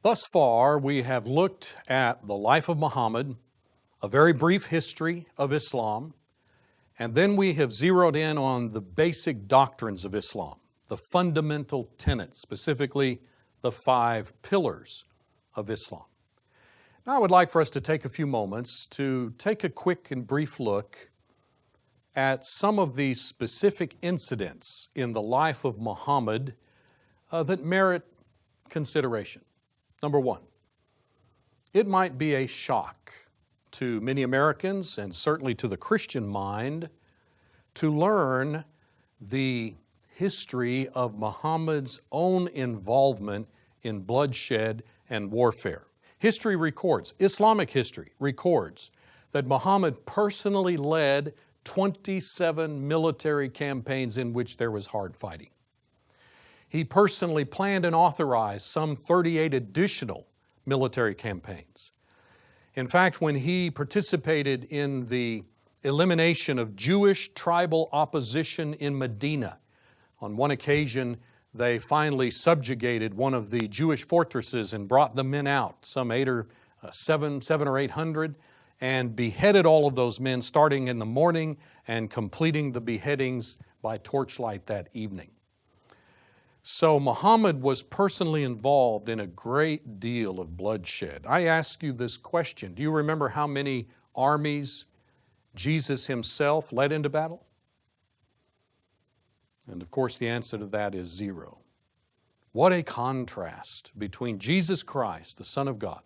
Thus far, we have looked at the life of Muhammad, a very brief history of Islam, and then we have zeroed in on the basic doctrines of Islam, the fundamental tenets, specifically the 5 pillars of Islam. Now, I would like for us to take a few moments to take a quick and brief look at some of these specific incidents in the life of Muhammad that merit consideration. Number 1, it might be a shock to many Americans and certainly to the Christian mind to learn the history of Muhammad's own involvement in bloodshed and warfare. History records, Islamic history records, that Muhammad personally led 27 military campaigns in which there was hard fighting. He personally planned and authorized some 38 additional military campaigns. In fact, when he participated in the elimination of Jewish tribal opposition in Medina, on one occasion they finally subjugated one of the Jewish fortresses and brought the men out, some 700 or 800, and beheaded all of those men starting in the morning and completing the beheadings by torchlight that evening. So Muhammad was personally involved in a great deal of bloodshed. I ask you this question: do you remember how many armies Jesus himself led into battle? And of course the answer to that is 0. What a contrast between Jesus Christ, the Son of God,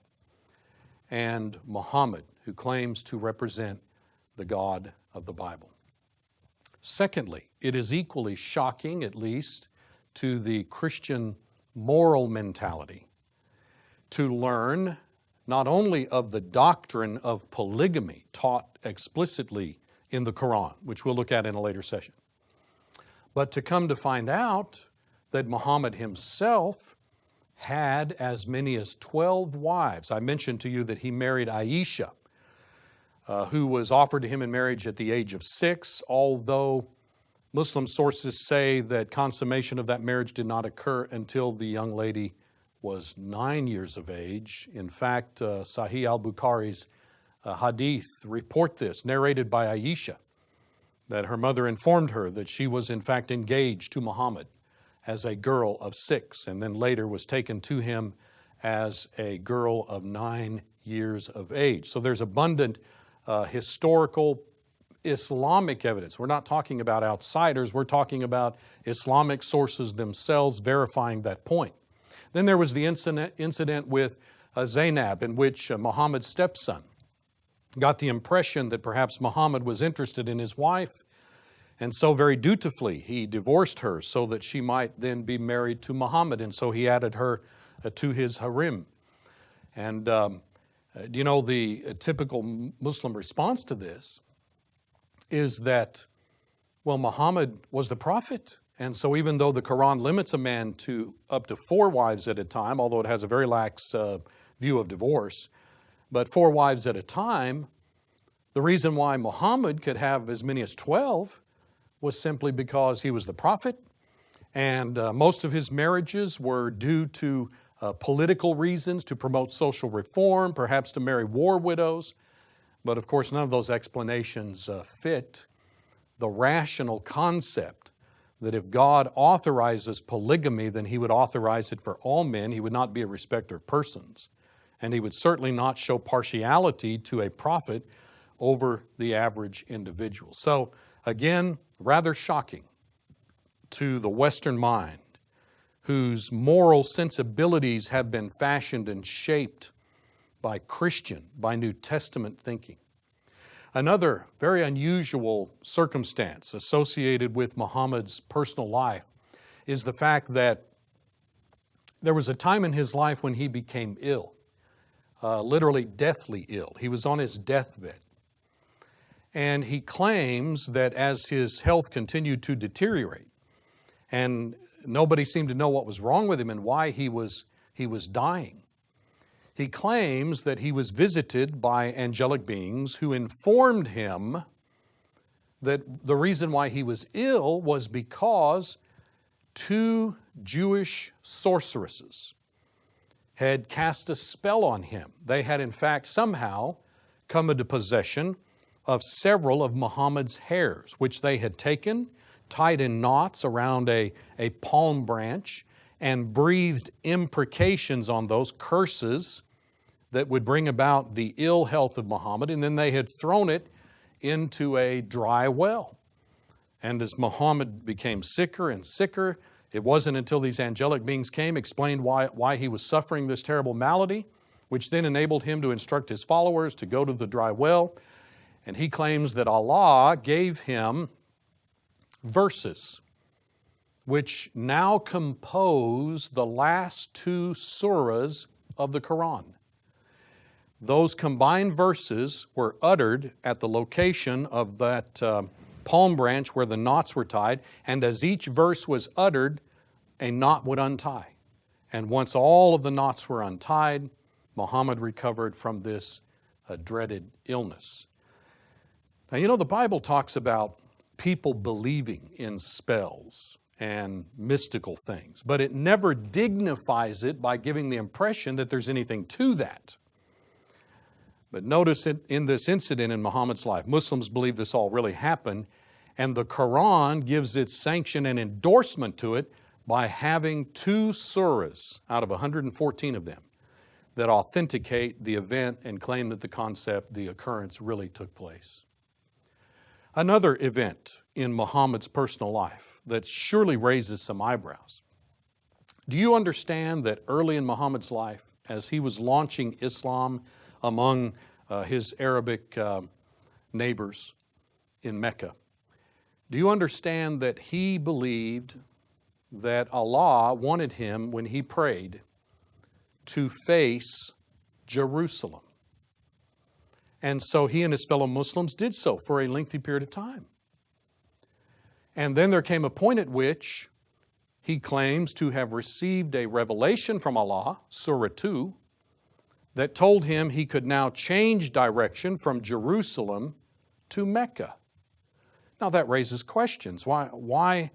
and Muhammad, who claims to represent the God of the Bible. Secondly, it is equally shocking, at least, to the Christian moral mentality to learn not only of the doctrine of polygamy taught explicitly in the Quran, which we'll look at in a later session, but to come to find out that Muhammad himself had as many as 12 wives. I mentioned to you that he married Aisha, who was offered to him in marriage at the age of 6, although Muslim sources say that consummation of that marriage did not occur until the young lady was 9 years of age. In fact, Sahih al-Bukhari's hadith report this, narrated by Aisha, that her mother informed her that she was in fact engaged to Muhammad as a girl of 6, and then later was taken to him as a girl of 9 years of age. So there's abundant historical Islamic evidence. We're not talking about outsiders, we're talking about Islamic sources themselves verifying that point. Then there was the incident with Zainab, in which Muhammad's stepson got the impression that perhaps Muhammad was interested in his wife, and so very dutifully he divorced her so that she might then be married to Muhammad, and so he added her to his harem. And you know, the typical Muslim response to this is that, well, Muhammad was the prophet, and so even though the Quran limits a man to up to 4 wives at a time, although it has a very lax view of divorce, but 4 wives at a time, the reason why Muhammad could have as many as 12 was simply because he was the prophet, and most of his marriages were due to political reasons, to promote social reform, perhaps to marry war widows. But of course, none of those explanations fit the rational concept that if God authorizes polygamy, then He would authorize it for all men. He would not be a respecter of persons. And He would certainly not show partiality to a prophet over the average individual. So again, rather shocking to the Western mind, whose moral sensibilities have been fashioned and shaped by Christian, by New Testament thinking. Another very unusual circumstance associated with Muhammad's personal life is the fact that there was a time in his life when he became ill, literally deathly ill. He was on his deathbed. And he claims that as his health continued to deteriorate, and nobody seemed to know what was wrong with him and why he was dying, he claims that he was visited by angelic beings who informed him that the reason why he was ill was because 2 Jewish sorceresses had cast a spell on him. They had in fact somehow come into possession of several of Muhammad's hairs, which they had taken, tied in knots around a palm branch, and breathed imprecations on those, curses that would bring about the ill health of Muhammad, and then they had thrown it into a dry well. And as Muhammad became sicker and sicker, it wasn't until these angelic beings came, explained why he was suffering this terrible malady, which then enabled him to instruct his followers to go to the dry well. And he claims that Allah gave him verses which now compose the last two surahs of the Quran. Those combined verses were uttered at the location of that palm branch where the knots were tied, and as each verse was uttered, a knot would untie. And once all of the knots were untied, Muhammad recovered from this dreaded illness. Now, you know, the Bible talks about people believing in spells and mystical things, but it never dignifies it by giving the impression that there's anything to that. But notice in this incident in Muhammad's life, Muslims believe this all really happened, and the Quran gives its sanction and endorsement to it by having two surahs out of 114 of them that authenticate the event and claim that the occurrence really took place. Another event in Muhammad's personal life that surely raises some eyebrows. Do you understand that early in Muhammad's life, as he was launching Islam among his Arabic neighbors in Mecca, do you understand that he believed that Allah wanted him, when he prayed, to face Jerusalem? And so he and his fellow Muslims did so for a lengthy period of time. And then there came a point at which he claims to have received a revelation from Allah, Surah 2, that told him he could now change direction from Jerusalem to Mecca. Now that raises questions. Why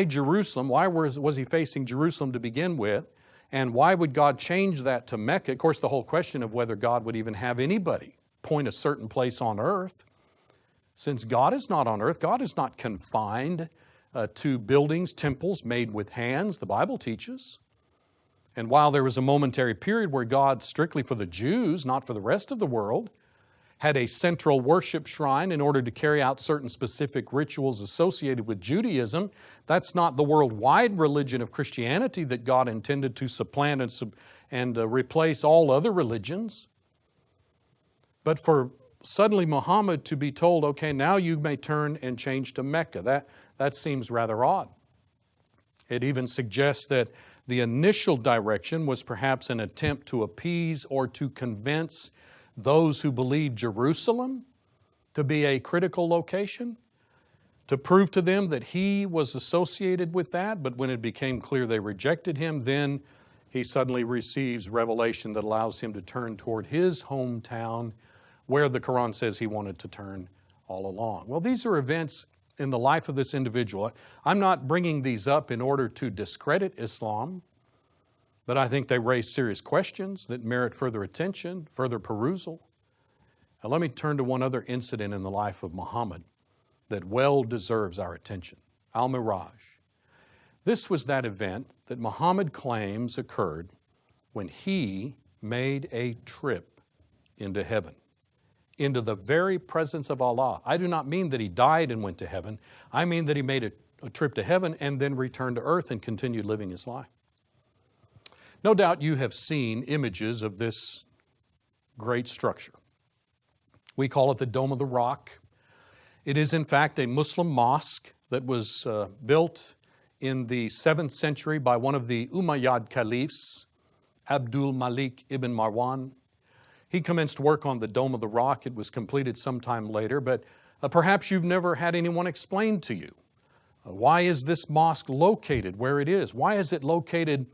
Jerusalem? Why was he facing Jerusalem to begin with? And why would God change that to Mecca? Of course, the whole question of whether God would even have anybody point a certain place on earth. Since God is not on earth, God is not confined to buildings, temples made with hands, the Bible teaches. And while there was a momentary period where God, strictly for the Jews, not for the rest of the world, had a central worship shrine in order to carry out certain specific rituals associated with Judaism, that's not the worldwide religion of Christianity that God intended to supplant and replace all other religions. But for suddenly Muhammad to be told, okay, now you may turn and change to Mecca, that seems rather odd. It even suggests that the initial direction was perhaps an attempt to appease or to convince those who believed Jerusalem to be a critical location, to prove to them that he was associated with that, but when it became clear they rejected him, then he suddenly receives revelation that allows him to turn toward his hometown, where the Quran says he wanted to turn all along. Well, these are events in the life of this individual. I'm not bringing these up in order to discredit Islam, but I think they raise serious questions that merit further attention, further perusal. Now let me turn to one other incident in the life of Muhammad that well deserves our attention. Al-Miraj. This was that event that Muhammad claims occurred when he made a trip into heaven, into the very presence of Allah. I do not mean that he died and went to heaven. I mean that he made a trip to heaven and then returned to earth and continued living his life. No doubt you have seen images of this great structure. We call it the Dome of the Rock. It is in fact a Muslim mosque that was built in the 7th century by one of the Umayyad caliphs, Abdul Malik ibn Marwan. He commenced work on the Dome of the Rock. It was completed sometime later, but perhaps you've never had anyone explain to you. Why is this mosque located where it is? Why is it located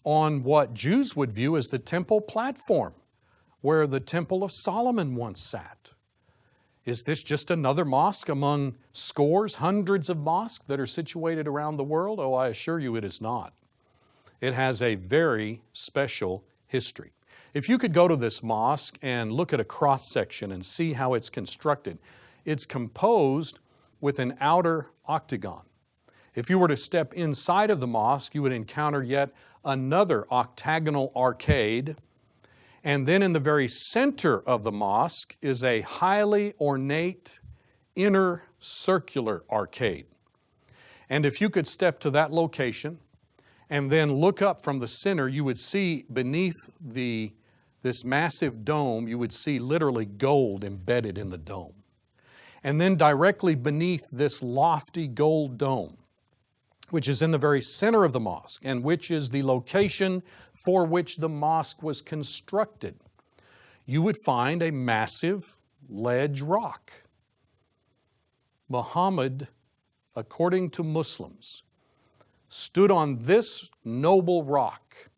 on what Jews would view as the temple platform, where the Temple of Solomon once sat? Is this just another mosque among scores, hundreds of mosques that are situated around the world? Oh, I assure you it is not. It has a very special history. If you could go to this mosque and look at a cross-section and see how it's constructed, it's composed with an outer octagon. If you were to step inside of the mosque, you would encounter yet another octagonal arcade. And then in the very center of the mosque is a highly ornate inner circular arcade. And if you could step to that location and then look up from the center, you would see beneath this massive dome, you would see literally gold embedded in the dome. And then directly beneath this lofty gold dome, which is in the very center of the mosque and which is the location for which the mosque was constructed, you would find a massive ledge rock. Muhammad, according to Muslims, stood on this noble rock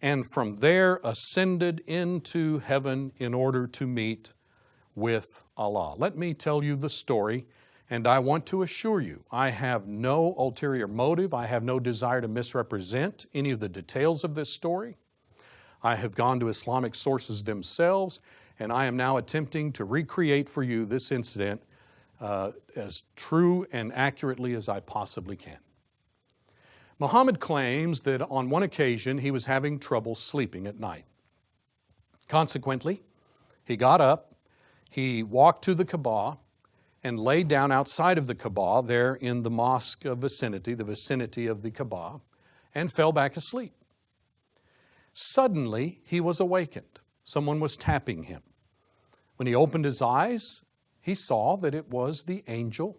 and from there ascended into heaven in order to meet with Allah. Let me tell you the story, and I want to assure you, I have no ulterior motive. I have no desire to misrepresent any of the details of this story. I have gone to Islamic sources themselves, and I am now attempting to recreate for you this incident as true and accurately as I possibly can. Muhammad claims that on one occasion he was having trouble sleeping at night. Consequently, he got up, he walked to the Kaaba, and laid down outside of the Kaaba, there in the mosque vicinity, the vicinity of the Kaaba, and fell back asleep. Suddenly, he was awakened. Someone was tapping him. When he opened his eyes, he saw that it was the angel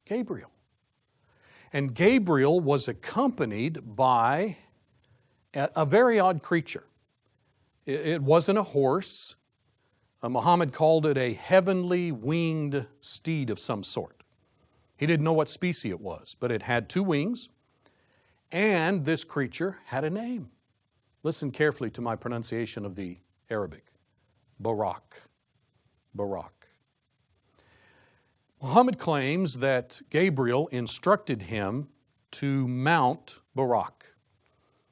Gabriel. And Gabriel was accompanied by a very odd creature. It wasn't a horse. Muhammad called it a heavenly winged steed of some sort. He didn't know what species it was, but it had 2 wings, and this creature had a name. Listen carefully to my pronunciation of the Arabic. Barak. Barak. Muhammad claims that Gabriel instructed him to mount Barak,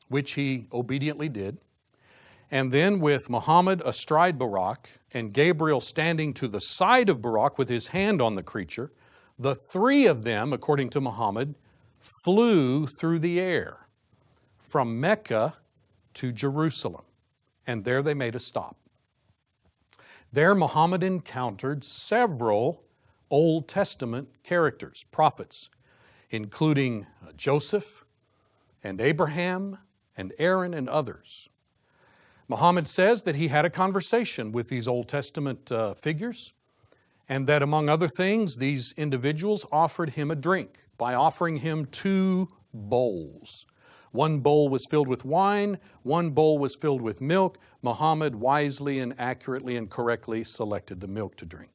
which he obediently did. And then with Muhammad astride Barak and Gabriel standing to the side of Barak with his hand on the creature, the 3 of them, according to Muhammad, flew through the air from Mecca to Jerusalem. And there they made a stop. There Muhammad encountered several Old Testament characters, prophets, including Joseph and Abraham and Aaron and others. Muhammad says that he had a conversation with these Old Testament figures, and that among other things, these individuals offered him a drink by offering him 2 bowls. One bowl was filled with wine, one bowl was filled with milk. Muhammad wisely and accurately and correctly selected the milk to drink.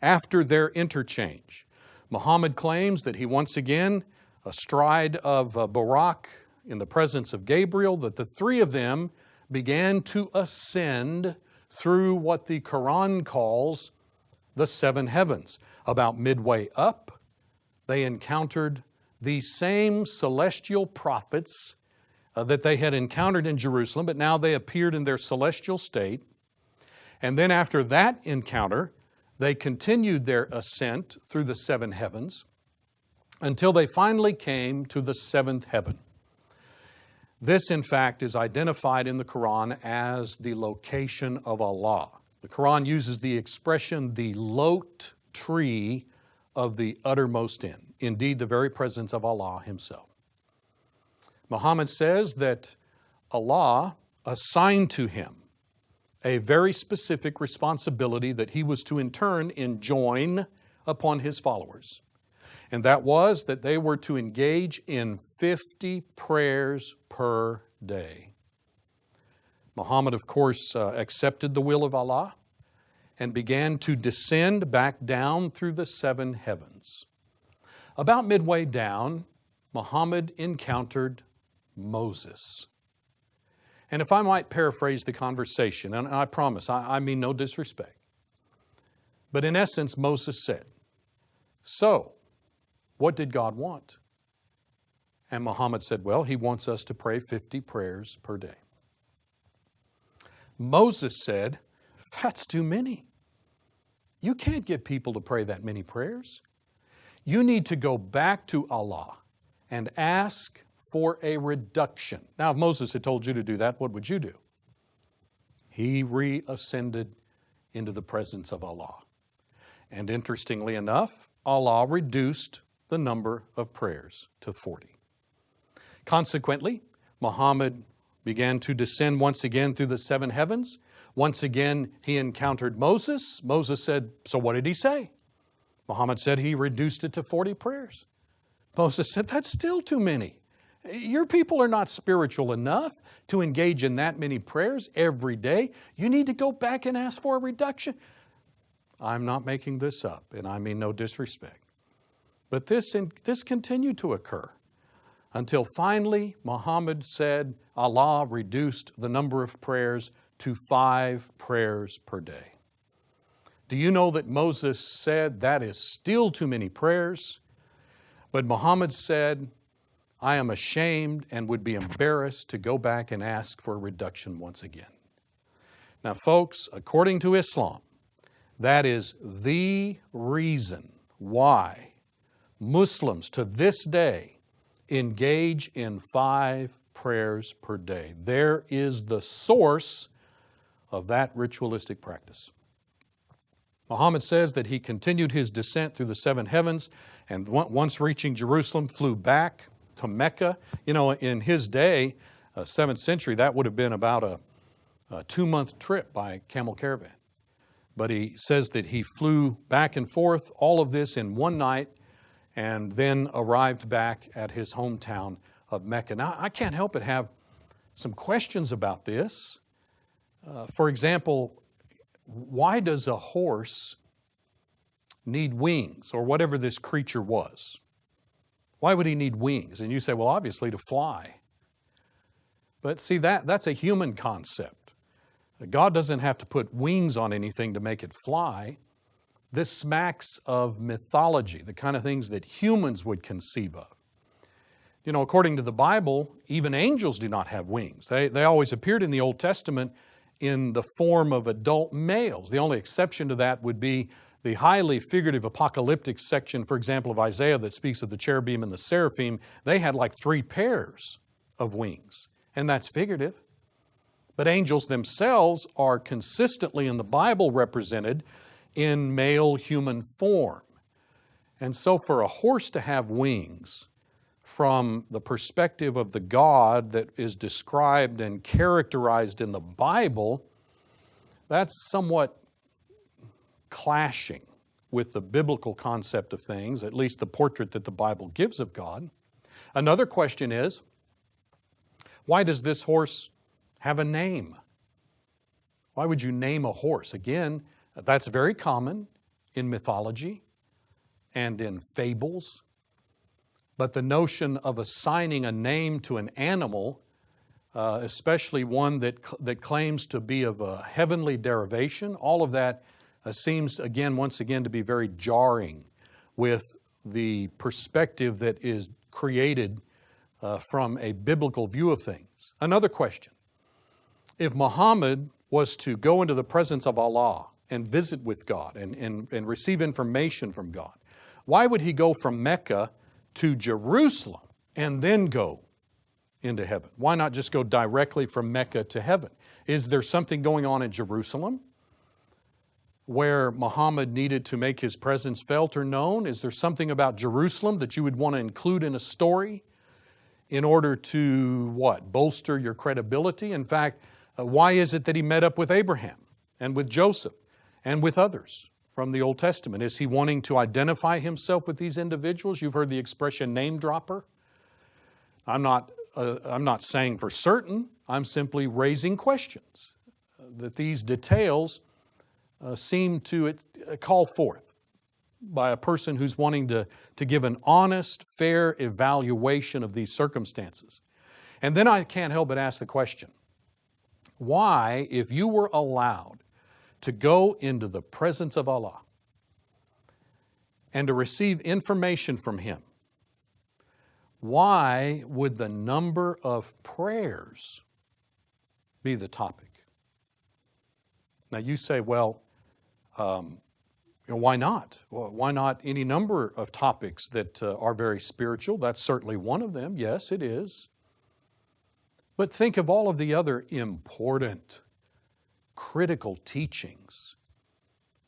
After their interchange, Muhammad claims that he once again, astride of Barak in the presence of Gabriel, that the 3 of them began to ascend through what the Quran calls the 7 heavens. About midway up, they encountered the same celestial prophets that they had encountered in Jerusalem, but now they appeared in their celestial state. And then after that encounter, they continued their ascent through the 7 heavens until they finally came to the 7th heaven. This, in fact, is identified in the Quran as the location of Allah. The Quran uses the expression, the lot tree of the uttermost end. Indeed, the very presence of Allah Himself. Muhammad says that Allah assigned to him a very specific responsibility that he was to in turn enjoin upon his followers. And that was that they were to engage in 50 prayers per day. Muhammad, of course, accepted the will of Allah and began to descend back down through the 7 heavens. About midway down, Muhammad encountered Moses. And if I might paraphrase the conversation, and I promise, I mean no disrespect, but in essence, Moses said, "So, what did God want?" And Muhammad said, "Well, He wants us to pray 50 prayers per day." Moses said, that's too many. You can't get people to pray that many prayers. You need to go back to Allah and ask for a reduction. Now, if Moses had told you to do that, what would you do? He reascended into the presence of Allah. And interestingly enough, Allah reduced the number of prayers to 40. Consequently, Muhammad began to descend once again through the seven heavens. Once again, he encountered Moses. Moses said, so what did he say? Muhammad said he reduced it to 40 prayers. Moses said, that's still too many. Your people are not spiritual enough to engage in that many prayers every day. You need to go back and ask for a reduction. I'm not making this up, and I mean no disrespect. But this continued to occur until finally Muhammad said Allah reduced the number of prayers to 5 prayers per day. Do you know that Moses said that is still too many prayers? But Muhammad said, I am ashamed and would be embarrassed to go back and ask for a reduction once again. Now, folks, according to Islam, that is the reason why Muslims to this day engage in 5 prayers per day. There is the source of that ritualistic practice. Muhammad says that he continued his descent through the 7 heavens and once reaching Jerusalem, flew back to Mecca. You know, in his day, 7th century, that would have been about a 2-month trip by camel caravan. But he says that he flew back and forth, all of this in one night, and then arrived back at his hometown of Mecca. Now, I can't help but have some questions about this. For example, why does a horse need wings, or whatever this creature was? Why would he need wings? And you say, well, obviously to fly. But see, that's a human concept. God doesn't have to put wings on anything to make it fly. This smacks of mythology, the kind of things that humans would conceive of. You know, according to the Bible, even angels do not have wings. They always appeared in the Old Testament in the form of adult males. The only exception to that would be the highly figurative apocalyptic section, for example, of Isaiah that speaks of the cherubim and the seraphim. They had like 3 pairs of wings, and that's figurative. But angels themselves are consistently in the Bible represented in male human form. And so for a horse to have wings, from the perspective of the God that is described and characterized in the Bible, that's somewhat clashing with the biblical concept of things, at least the portrait that the Bible gives of God. Another question is, why does this horse have a name? Why would you name a horse? Again, that's very common in mythology and in fables. But the notion of assigning a name to an animal, especially one that claims to be of a heavenly derivation, all of that seems, once again, to be very jarring with the perspective that is created from a biblical view of things. Another question. If Muhammad was to go into the presence of Allah and visit with God and receive information from God, why would he go from Mecca to Jerusalem and then go into heaven? Why not just go directly from Mecca to heaven? Is there something going on in Jerusalem where Muhammad needed to make his presence felt or known? Is there something about Jerusalem that you would want to include in a story in order to, bolster your credibility? In fact, why is it that he met up with Abraham and with Joseph and with others from the Old Testament? Is he wanting to identify himself with these individuals? You've heard the expression name dropper. I'm not saying for certain. I'm simply raising questions that these details seem to call forth by a person who's wanting to give an honest, fair evaluation of these circumstances. And then I can't help but ask the question, why, if you were allowed to go into the presence of Allah and to receive information from Him, why would the number of prayers be the topic? Now you say, well, why not? Well, why not any number of topics that are very spiritual? That's certainly one of them. Yes, it is. But think of all of the other important, critical teachings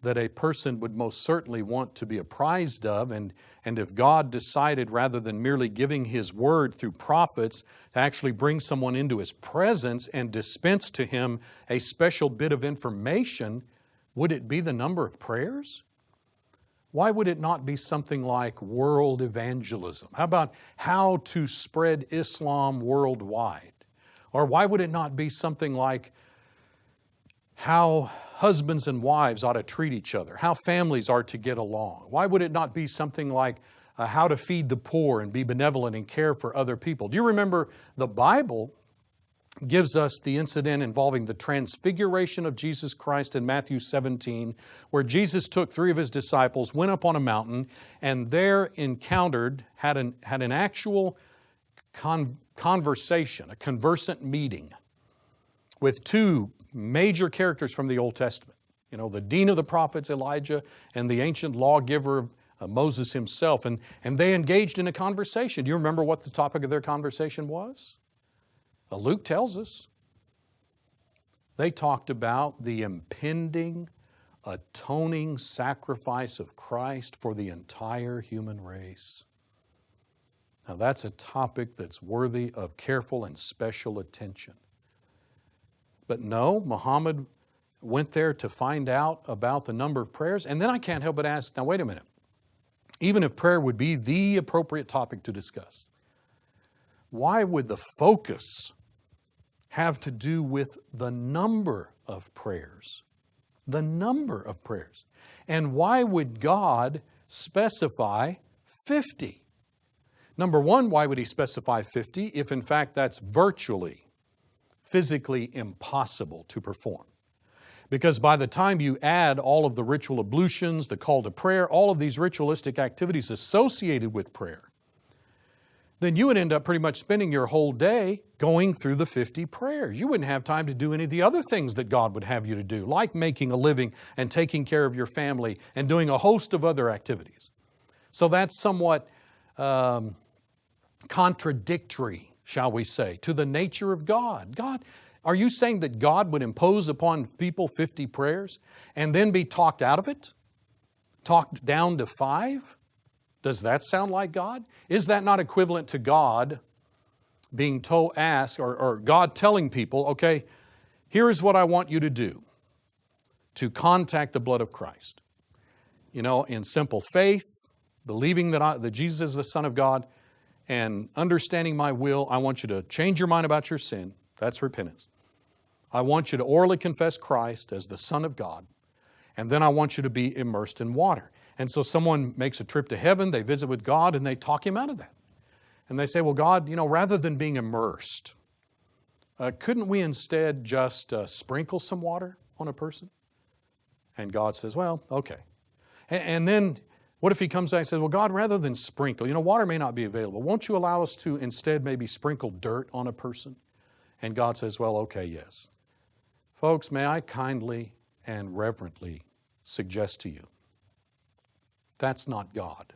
that a person would most certainly want to be apprised of. And if God decided, rather than merely giving His Word through prophets, to actually bring someone into His presence and dispense to him a special bit of information, would it be the number of prayers? Why would it not be something like world evangelism? How about how to spread Islam worldwide? Or why would it not be something like how husbands and wives ought to treat each other, how families are to get along? Why would it not be something like how to feed the poor and be benevolent and care for other people? Do you remember the Bible gives us the incident involving the transfiguration of Jesus Christ in Matthew 17, where Jesus took 3 of His disciples, went up on a mountain, and there encountered, had an actual conversation, a conversant meeting with 2 major characters from the Old Testament. You know, the dean of the prophets, Elijah, and the ancient lawgiver, Moses himself. And they engaged in a conversation. Do you remember what the topic of their conversation was? Luke tells us. They talked about the impending, atoning sacrifice of Christ for the entire human race. Now that's a topic that's worthy of careful and special attention. But no, Muhammad went there to find out about the number of prayers. And then I can't help but ask, now wait a minute. Even if prayer would be the appropriate topic to discuss, why would the focus have to do with the number of prayers? The number of prayers. And why would God specify 50? Number one, why would He specify 50 if in fact that's virtually, physically impossible to perform? Because by the time you add all of the ritual ablutions, the call to prayer, all of these ritualistic activities associated with prayer, then you would end up pretty much spending your whole day going through the 50 prayers. You wouldn't have time to do any of the other things that God would have you to do, like making a living and taking care of your family and doing a host of other activities. So that's somewhat contradictory, shall we say, to the nature of God. God, are you saying that God would impose upon people 50 prayers and then be talked out of it? Talked down to 5? Does that sound like God? Is that not equivalent to God being asked, or God telling people, okay, here is what I want you to do to contact the blood of Christ? You know, in simple faith, believing that Jesus is the Son of God, and understanding my will, I want you to change your mind about your sin. That's repentance. I want you to orally confess Christ as the Son of God, and then I want you to be immersed in water. And so someone makes a trip to heaven, they visit with God, and they talk him out of that. And they say, well, God, you know, rather than being immersed, couldn't we instead just sprinkle some water on a person? And God says, well, okay. And then what if he comes back and says, well, God, rather than sprinkle, you know, water may not be available. Won't you allow us to instead maybe sprinkle dirt on a person? And God says, well, okay, yes. Folks, may I kindly and reverently suggest to you, that's not God.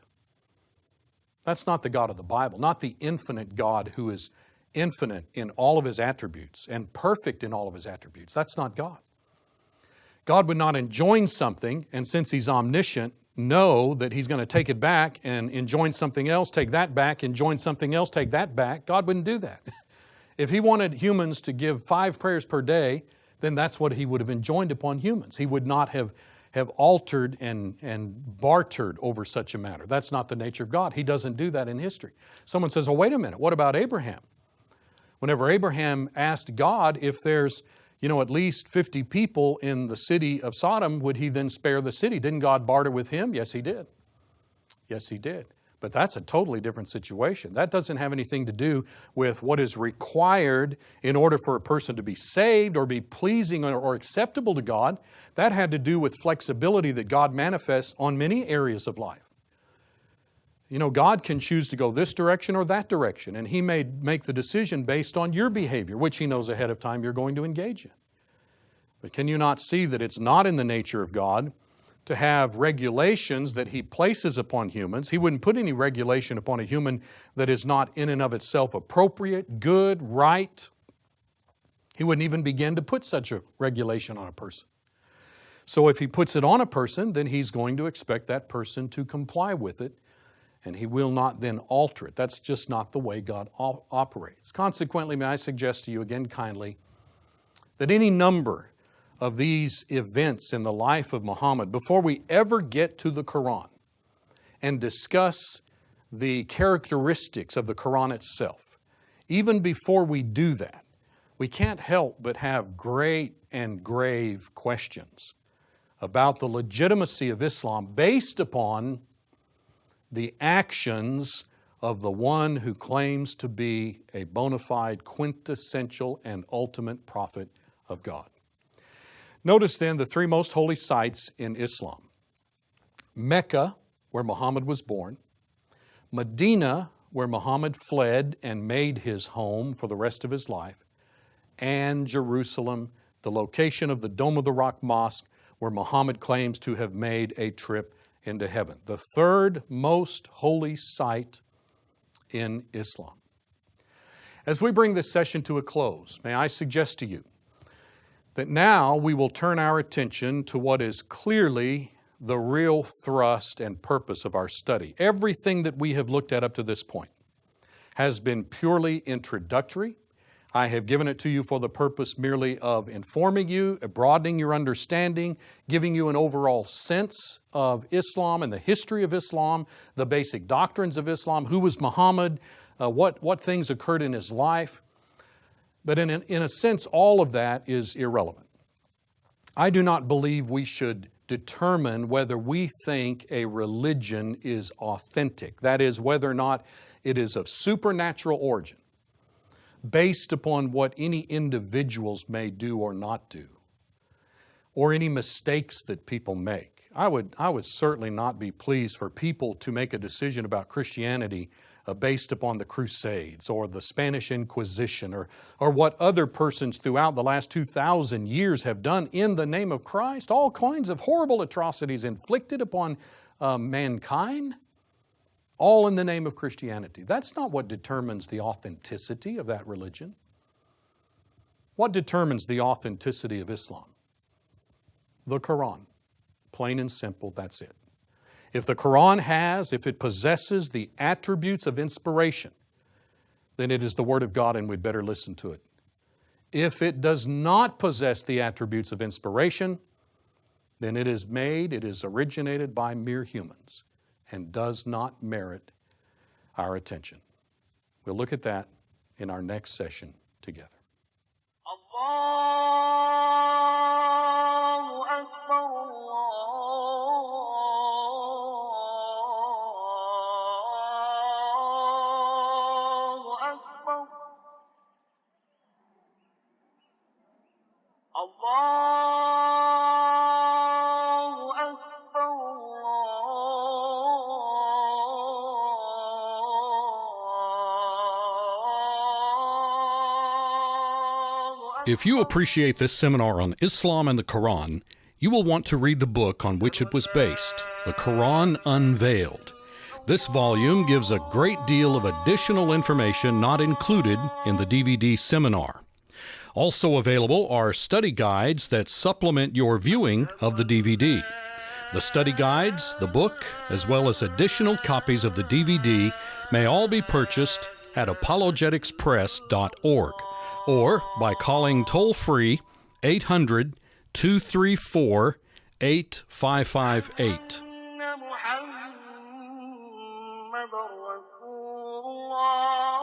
That's not the God of the Bible, not the infinite God who is infinite in all of His attributes and perfect in all of His attributes. That's not God. God would not enjoin something, and since He's omniscient, know that He's going to take it back and enjoin something else, take that back, enjoin something else, take that back. God wouldn't do that. If He wanted humans to give 5 prayers per day, then that's what He would have enjoined upon humans. He would not have altered and bartered over such a matter. That's not the nature of God. He doesn't do that in history. Someone says, well, wait a minute, what about Abraham? Whenever Abraham asked God if there's, you know, at least 50 people in the city of Sodom, would He then spare the city? Didn't God barter with him? Yes, He did. Yes, He did. But that's a totally different situation. That doesn't have anything to do with what is required in order for a person to be saved or be pleasing or acceptable to God. That had to do with flexibility that God manifests on many areas of life. You know, God can choose to go this direction or that direction, and He may make the decision based on your behavior, which He knows ahead of time you're going to engage in. But can you not see that it's not in the nature of God to have regulations that He places upon humans? He wouldn't put any regulation upon a human that is not in and of itself appropriate, good, right. He wouldn't even begin to put such a regulation on a person. So if He puts it on a person, then He's going to expect that person to comply with it, and He will not then alter it. That's just not the way God operates. Consequently, may I suggest to you again kindly that any number of these events in the life of Muhammad, before we ever get to the Quran and discuss the characteristics of the Quran itself, even before we do that, we can't help but have great and grave questions about the legitimacy of Islam based upon the actions of the one who claims to be a bona fide, quintessential, and ultimate prophet of God. Notice then the three most holy sites in Islam: Mecca, where Muhammad was born; Medina, where Muhammad fled and made his home for the rest of his life; and Jerusalem, the location of the Dome of the Rock Mosque, where Muhammad claims to have made a trip into heaven. The third most holy site in Islam. As we bring this session to a close, may I suggest to you that now we will turn our attention to what is clearly the real thrust and purpose of our study. Everything that we have looked at up to this point has been purely introductory. I have given it to you for the purpose merely of informing you, broadening your understanding, giving you an overall sense of Islam and the history of Islam, the basic doctrines of Islam, who was Muhammad, what things occurred in his life. But in a sense, all of that is irrelevant. I do not believe we should determine whether we think a religion is authentic. That is, whether or not it is of supernatural origin, based upon what any individuals may do or not do, or any mistakes that people make. I would certainly not be pleased for people to make a decision about Christianity based upon the Crusades or the Spanish Inquisition or what other persons throughout the last 2,000 years have done in the name of Christ, all kinds of horrible atrocities inflicted upon mankind, all in the name of Christianity. That's not what determines the authenticity of that religion. What determines the authenticity of Islam? The Quran. Plain and simple, that's it. If the Quran if it possesses the attributes of inspiration, then it is the Word of God and we'd better listen to it. If it does not possess the attributes of inspiration, then it is originated by mere humans and does not merit our attention. We'll look at that in our next session together. If you appreciate this seminar on Islam and the Quran, you will want to read the book on which it was based, The Quran Unveiled. This volume gives a great deal of additional information not included in the DVD seminar. Also available are study guides that supplement your viewing of the DVD. The study guides, the book, as well as additional copies of the DVD may all be purchased at apologeticspress.org or by calling toll-free 800-234-8558. محمد رسول الله